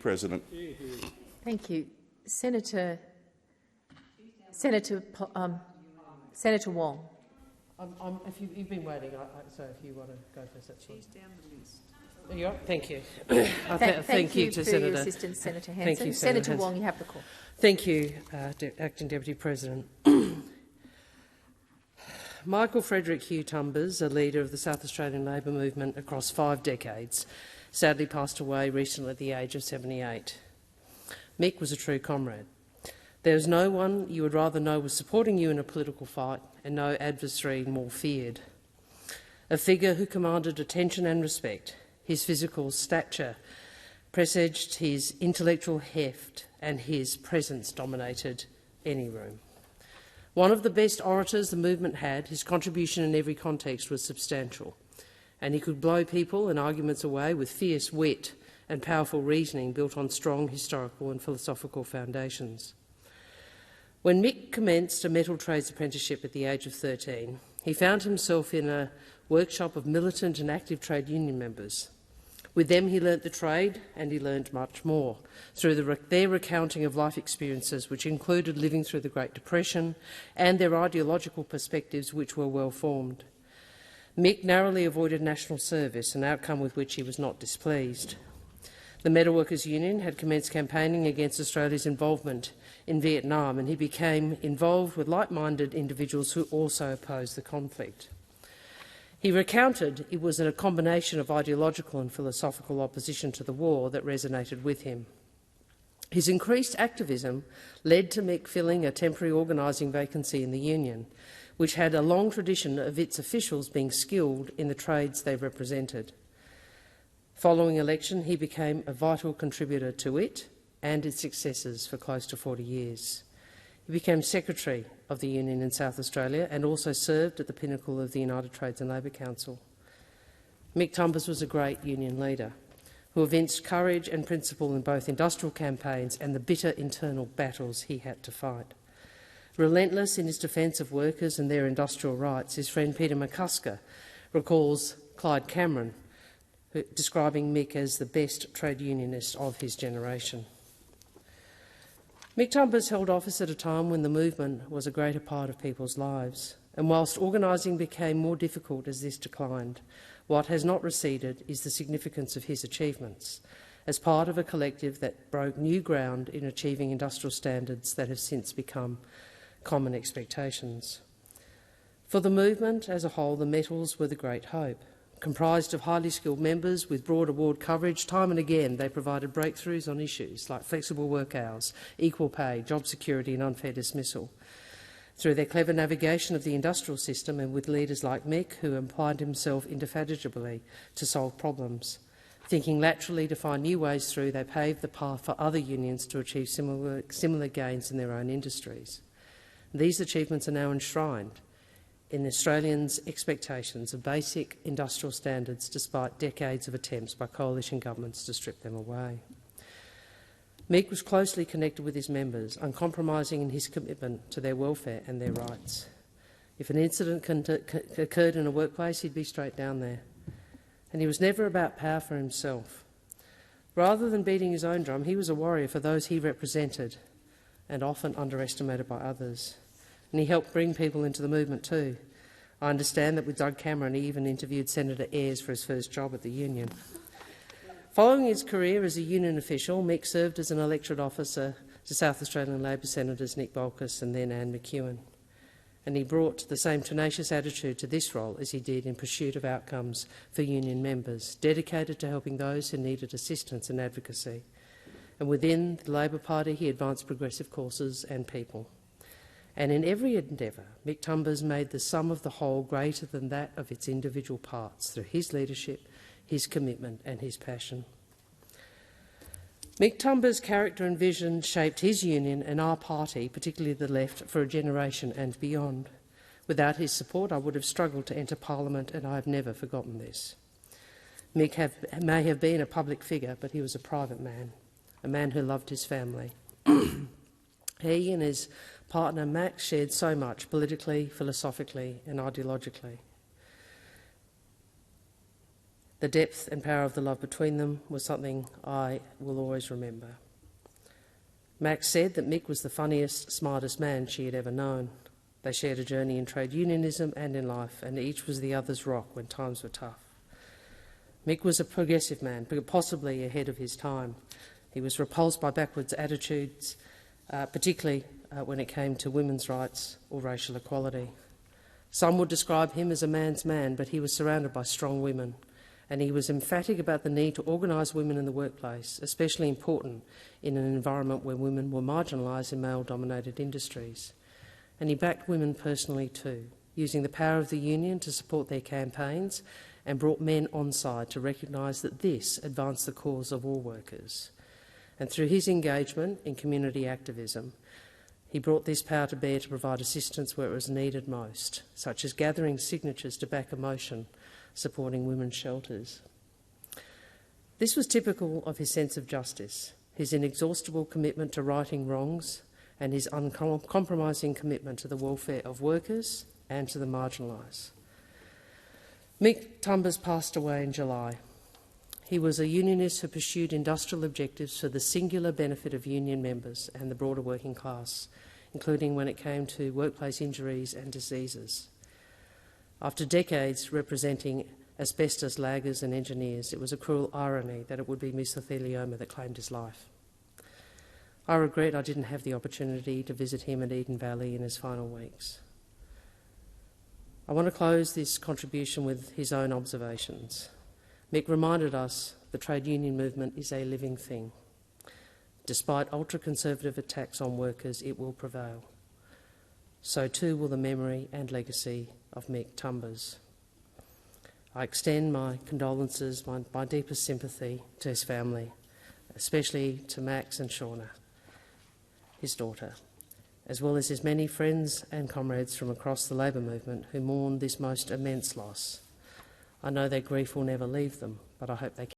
President. Thank you. Senator Wong. If you've been waiting, so if you want to go first, that's fine. She's down the list. There you are. Thank you. Thank you to for Senator. your assistance, Senator Hanson. Thank you, Senator Wong, you have the call. Thank you, Acting Deputy President. Michael Frederick Hugh Tumbers, a leader of the South Australian Labor movement across 5 decades, sadly passed away recently at the age of 78. Mick was a true comrade. There was no one you would rather know was supporting you in a political fight, and no adversary more feared. A figure who commanded attention and respect. His physical stature presaged his intellectual heft, and his presence dominated any room. One of the best orators the movement had, his contribution in every context was substantial, and he could blow people and arguments away with fierce wit and powerful reasoning built on strong historical and philosophical foundations. When Mick commenced a metal trades apprenticeship at the age of 13, he found himself in a workshop of militant and active trade union members. With them he learnt the trade, and he learnt much more, through their recounting of life experiences which included living through the Great Depression and their ideological perspectives which were well formed. Mick narrowly avoided national service, an outcome with which he was not displeased. The Metalworkers Union had commenced campaigning against Australia's involvement in Vietnam, and he became involved with like-minded individuals who also opposed the conflict. He recounted it was a combination of ideological and philosophical opposition to the war that resonated with him. His increased activism led to Mick filling a temporary organising vacancy in the union, which had a long tradition of its officials being skilled in the trades they represented. Following election, he became a vital contributor to it and its successes for close to 40 years. He became Secretary of the Union in South Australia and also served at the pinnacle of the United Trades and Labour Council. Mick Tumbers was a great union leader who evinced courage and principle in both industrial campaigns and the bitter internal battles he had to fight. Relentless in his defence of workers and their industrial rights, his friend Peter McCusker recalls Clyde Cameron, describing Mick as the best trade unionist of his generation. Mick Tumbers held office at a time when the movement was a greater part of people's lives, and whilst organising became more difficult as this declined, what has not receded is the significance of his achievements as part of a collective that broke new ground in achieving industrial standards that have since become common expectations. For the movement as a whole, the metals were the great hope. Comprised of highly skilled members with broad award coverage, time and again they provided breakthroughs on issues like flexible work hours, equal pay, job security and unfair dismissal. Through their clever navigation of the industrial system and with leaders like Mick, who applied himself indefatigably to solve problems. Thinking laterally to find new ways through, they paved the path for other unions to achieve similar gains in their own industries. These achievements are now enshrined in Australians' expectations of basic industrial standards despite decades of attempts by coalition governments to strip them away. Mick was closely connected with his members, uncompromising in his commitment to their welfare and their rights. If an incident occurred in a workplace, he'd be straight down there. And he was never about power for himself. Rather than beating his own drum, he was a warrior for those he represented, and often underestimated by others. And he helped bring people into the movement too. I understand that with Doug Cameron he even interviewed Senator Ayres for his first job at the union. Following his career as a union official, Mick served as an electorate officer to South Australian Labor Senators Nick Bolkus and then Anne McEwen. And he brought the same tenacious attitude to this role as he did in pursuit of outcomes for union members, dedicated to helping those who needed assistance and advocacy. And within the Labor Party he advanced progressive causes and people. And in every endeavour, Mick Tumbers made the sum of the whole greater than that of its individual parts through his leadership, his commitment and his passion. Mick Tumbers' character and vision shaped his union and our party, particularly the left, for a generation and beyond. Without his support, I would have struggled to enter Parliament, and I have never forgotten this. Mick may have been a public figure, but he was a private man, a man who loved his family. He and his partner Max shared so much politically, philosophically and ideologically. The depth and power of the love between them was something I will always remember. Max said that Mick was the funniest, smartest man she had ever known. They shared a journey in trade unionism and in life, and each was the other's rock when times were tough. Mick was a progressive man, but possibly ahead of his time. He was repulsed by backwards attitudes, particularly when it came to women's rights or racial equality. Some would describe him as a man's man, but he was surrounded by strong women, and he was emphatic about the need to organise women in the workplace, especially important in an environment where women were marginalised in male-dominated industries. And he backed women personally too, using the power of the union to support their campaigns, and brought men on side to recognise that this advanced the cause of all workers. And through his engagement in community activism, he brought this power to bear to provide assistance where it was needed most, such as gathering signatures to back a motion supporting women's shelters. This was typical of his sense of justice, his inexhaustible commitment to righting wrongs, and his uncompromising commitment to the welfare of workers and to the marginalised. Mick Tumbers passed away in July. He was a unionist who pursued industrial objectives for the singular benefit of union members and the broader working class, including when it came to workplace injuries and diseases. After decades representing asbestos laggers and engineers, it was a cruel irony that it would be mesothelioma that claimed his life. I regret I didn't have the opportunity to visit him at Eden Valley in his final weeks. I want to close this contribution with his own observations. Mick reminded us the trade union movement is a living thing. Despite ultra-conservative attacks on workers, it will prevail. So too will the memory and legacy of Mick Tumbers. I extend my condolences, my deepest sympathy to his family, especially to Max and Shauna, his daughter, as well as his many friends and comrades from across the labour movement who mourn this most immense loss. I know their grief will never leave them, but I hope they